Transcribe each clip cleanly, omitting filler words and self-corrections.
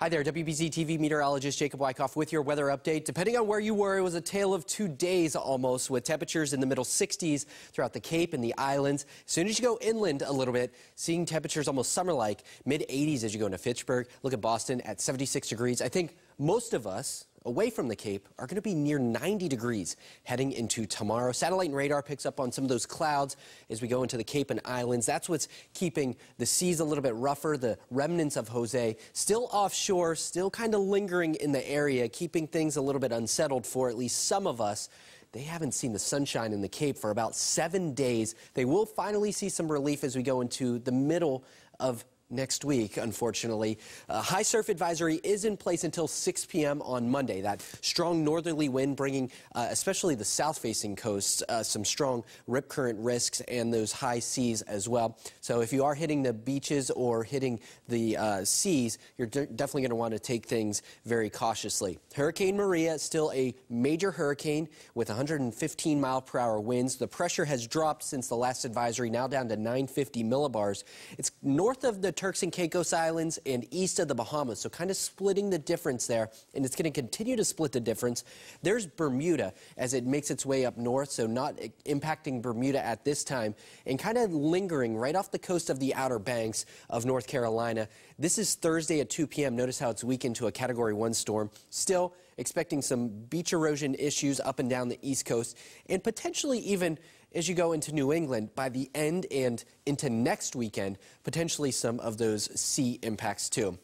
Hi there, WBZ-TV meteorologist Jacob Wycoff with your weather update. Depending on where you were, it was a tale of 2 days almost, with temperatures in the middle 60s throughout the Cape and the islands. As soon as you go inland a little bit, seeing temperatures almost summer-like, mid-80s as you go into Fitchburg. Look at Boston at 76 degrees. I think most of us away from the Cape are going to be near 90 degrees heading into tomorrow. Satellite and radar picks up on some of those clouds as we go into the Cape and islands. That's what's keeping the seas a little bit rougher. The remnants of Jose still offshore, still kind of lingering in the area, keeping things a little bit unsettled for at least some of us. They haven't seen the sunshine in the Cape for about 7 days. They will finally see some relief as we go into the middle of next week, unfortunately. High surf advisory is in place until 6 p.m. on Monday. That strong northerly wind bringing, especially the south-facing coasts, some strong rip current risks and those high seas as well. So if you are hitting the beaches or hitting the seas, you're definitely going to want to take things very cautiously. Hurricane Maria is still a major hurricane with 115-mile-per-hour winds. The pressure has dropped since the last advisory, now down to 950 millibars. It's north of the Turks and Caicos Islands and east of the Bahamas, so kind of splitting the difference there, and it's going to continue to split the difference. There's Bermuda as it makes its way up north, so not impacting Bermuda at this time, and kind of lingering right off the coast of the Outer Banks of North Carolina. This is Thursday at 2 p.m. Notice how it's weakened to a Category 1 storm. Still expecting some beach erosion issues up and down the East Coast, and potentially even as you go into New England by the end and into next weekend, potentially some of those sea impacts too.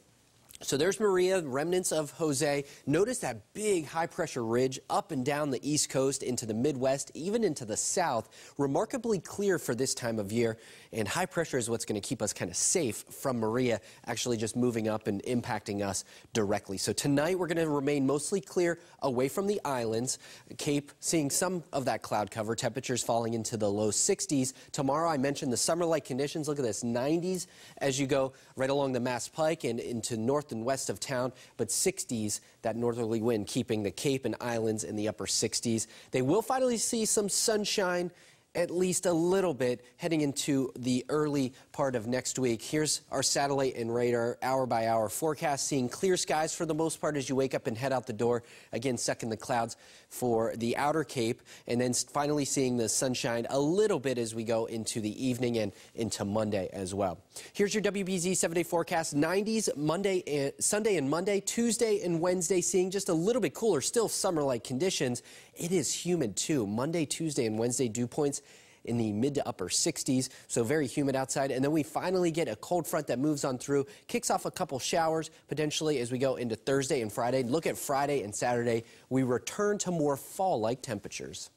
So there's Maria, remnants of Jose. Notice that big high-pressure ridge up and down the East Coast into the Midwest, even into the South. Remarkably clear for this time of year, and high pressure is what's going to keep us kind of safe from Maria actually just moving up and impacting us directly. So tonight we're going to remain mostly clear away from the islands. Cape seeing some of that cloud cover, temperatures falling into the low 60s. Tomorrow I mentioned the summer-like conditions. Look at this, 90s as you go right along the Mass Pike and into north and west of town, but 60s, that northerly wind keeping the Cape and islands in the upper 60s. They will finally see some sunshine, at least a little bit, heading into the early part of next week. Here's our satellite and radar hour-by-hour forecast, seeing clear skies for the most part as you wake up and head out the door. Again, second the clouds for the outer Cape, and then finally seeing the sunshine a little bit as we go into the evening and into Monday as well. Here's your WBZ 7-day forecast. 90s Sunday and Monday, Tuesday and Wednesday, seeing just a little bit cooler, still summer-like conditions. It is humid too. Monday, Tuesday, and Wednesday dew points in the mid to upper 60s, so very humid outside. And then we finally get a cold front that moves on through, kicks off a couple showers potentially as we go into Thursday and Friday. Look at Friday and Saturday. We return to more fall-like temperatures.